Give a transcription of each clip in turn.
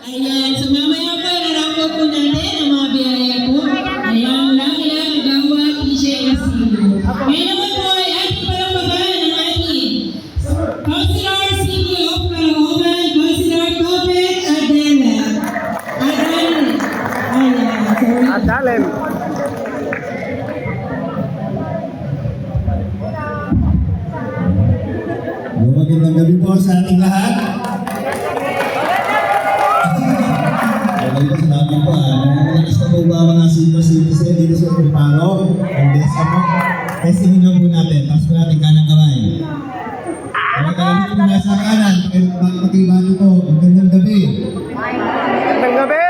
Ayan, so mamaya po, nalangkot po natin ang mga biyaya po. Ayan, lang gawa, TJ Casino. Ngayon naman po ay ating palakpakan ng ating Councilor City of Caloocan, Councilor Topet Adela. Ayan, sorry. Adalem. Magandang gabi po sa ating lahat. Okay po, salamat po. Nalakas na po ba mga senior citizen dito sa Preparo? Ang best po. Testingin lang po natin. Tapos po natin kanang kamay. Mga kalamit po nasa kanan. Pakibati po. Magandang gabi. Magandang gabi.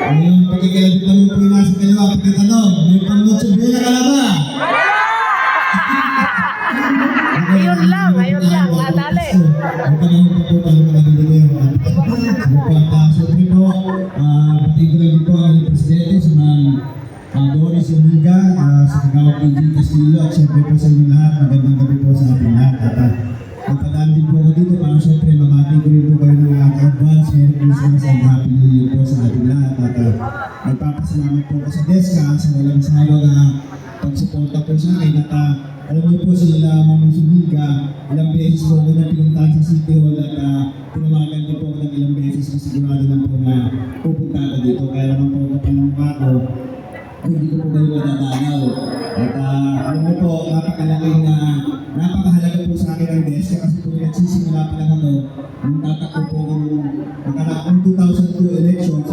Ngayon, pakikilabit naman po yung nasa kaliwa. Pagkatanong, may pang-lutsog na kalaba. Ngayon lang, nadali. Ang panahon po po tayo nabibigay ang siyempre po, pati ko lang po ang presidente sa mga Doris Amiga, sa Kagawad PG Castillo, at siyempre po sa inyo lahat, magandang gabi po sa ating lahat. At nagpadaan din po ako dito para siyempre mamati ko rin po kayo ng advance Merry Christmas and Happy New Year po sa ating lahat. At nagpapasalamat po ako sa DESCA sa walang sawang pagsuporta po sa akin. At alam niyo po sila Ma'am Sumiga, ilang beses po ako na pinuntahan sa City Hall at tinawagan din po ako ng ilang beses na sigurado lang po na pupunta ka dito. Kaya naman po ako panangka ko, hindi ko po kayo madadalaw. At alam niyo po, napakahalaga po sa akin ang DESCA kasi po nagsisimula pa lang ako nung tatakbo po ako nung nakaraang 2002 elections.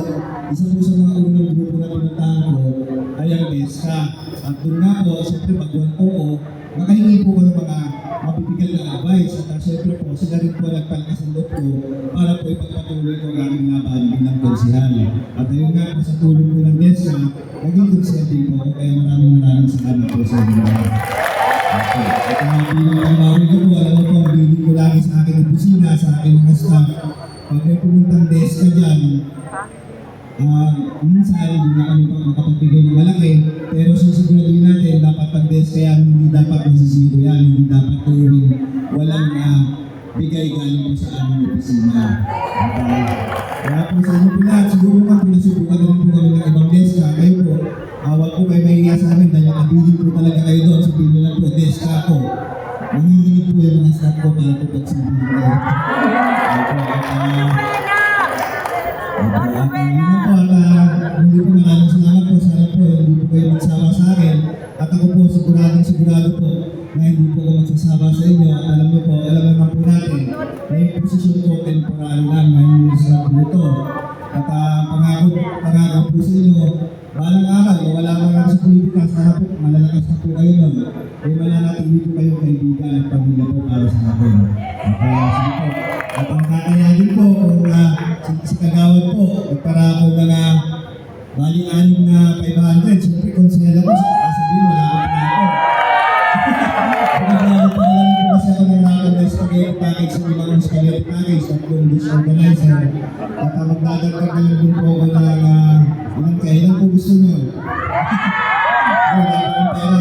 Isa po sa mga unang grupo na pinuntahan ko ay ang DESCA. At doon nga po, siyempre pagbuwan po ko, makahingi po ko ng mga mabibigyan na advice. At siyempre po, sila rin po nagpalakas ang loob ko para po ipagpatuloy ko ang aking laban bilang konsyal. At ayun nga po sa tulong po ng DESCA, naging konsyal din po ako. Kaya maraming salamat po sa inyo. At bilang ang bawin ko po, alam mo po, ang biling ko lagi sa aking opisina, sa aking mga staff. Pag may pumuntang DESCA dyan, minsan hindi na kami makapagbigay ng malaki, pero susiguraduhin natin dapat pag-DESCA yan, hindi dapat masisiro yan, hindi dapat tuwing walang bigay galing po sa aming opisina. Kaya po sa inyo po lahat, siguro nga pinasubukan na rin po kami ng ibang DESCA. Kayo po, wag po kayo mahiya sa amin dahil nakabilin po talaga kayo doon. Sabihin nyo lang po, DESCA ako. Nanginginig po yung mga staff ko para po pagsabihin kayo. Hindi po maraming salamat po. Sana po hindi po kayo magsawa sa akin. At ako po sigurado po na hindi po ako magsasawa sa inyo. At alam niyo po, alam naman po natin na yung posisyon ko temporary lang, 9 years lang po ito. At pangako po sa inyo, balang araw, wala mga sa politika, sana po malalakas na po kayo nun. Kaya mananatili po kayong kaibigan at pamilya po para sa akin. Sige po. At ang kakayanin po kung si Kagawad po, para ako na bali-anim na 500, siyempre konsela ko, sabihin wala ko pa ako. Pagkakalaman pa lang po kasi ako ng nakagay spaghetti package sa ilang spaghetti package at yung dish organizer. At magdadagdag na lang din po ako na ilang kailan po gusto nyo. Wala akong pera.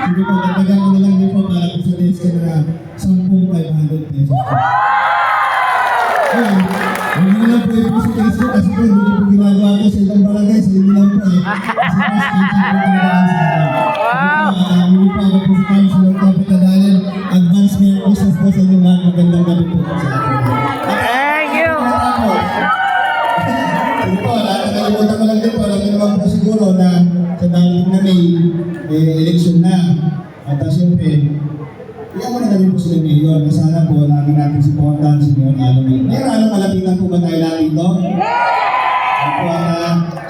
Sige po, dagdagan ko na lang din po para po sa DESCA na 10,500 pesos po. Hindi ko lang po yung sa Facebook kasi po hindi ko ginagawa ko sa ibang barangay, sa inyo lang po eh. Kasi mas kinsan ko talaga sa akin. Hindi po ako po sa Councilor Topet Adela. Advance Merry Christmas po sa inyo lahat. Magandang gabi po sa akin. Thank you. Sige po, nakalimutan ko lang din po. Alam niyo naman po siguro na sa darating na May, election na. At siyempre, kaya mo na namin po sila ngayon na sana po lagi natin supportan si Mayor Alomay. Mayor Alomay, malapitan po ba tayo lahat dito? Ako,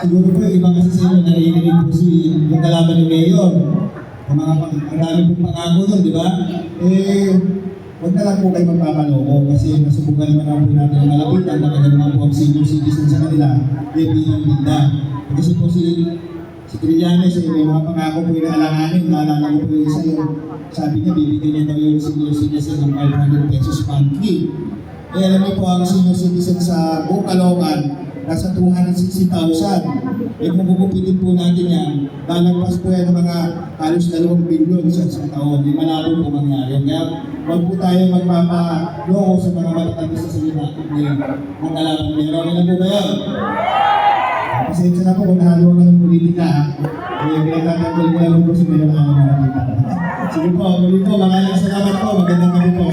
siguro po yung iba kasi sa inyo narinig po yung kalaban ni Mayor. Ang dami pong pangako doon, di ba? Huwag na lang po kayo magpapaloko kasi nasubukan naman po natin ang malapitan. Maganda naman po ang senior citizen sa kanila. Bilang binda. Kasi po si Trillanes, may mga pangako po yung naalanganin. Naalala ko po yung isa yung sabi niya, bibigyan niya daw yung senior citizen ng 500 pesos monthly. Alam niyo po, ang senior citizen sa buong Caloocan, nasa 260,000. Eh kung gugupitin po natin yan, lalagpas po yan ng mga halos 2 bilyon sa isang taon. Di malabo po mangyari. Kaya huwag po tayo magpapaloko sa mga matatamis sa salita ni mga kalaban nila. Okay na po ba yan? Pasensya na po kung nahaluan ka ng politika. Kaya pinagtatanggol ko lang po sa meron ng mga politika. Sige po, muli po, maraming salamat po. Magandang gabi po.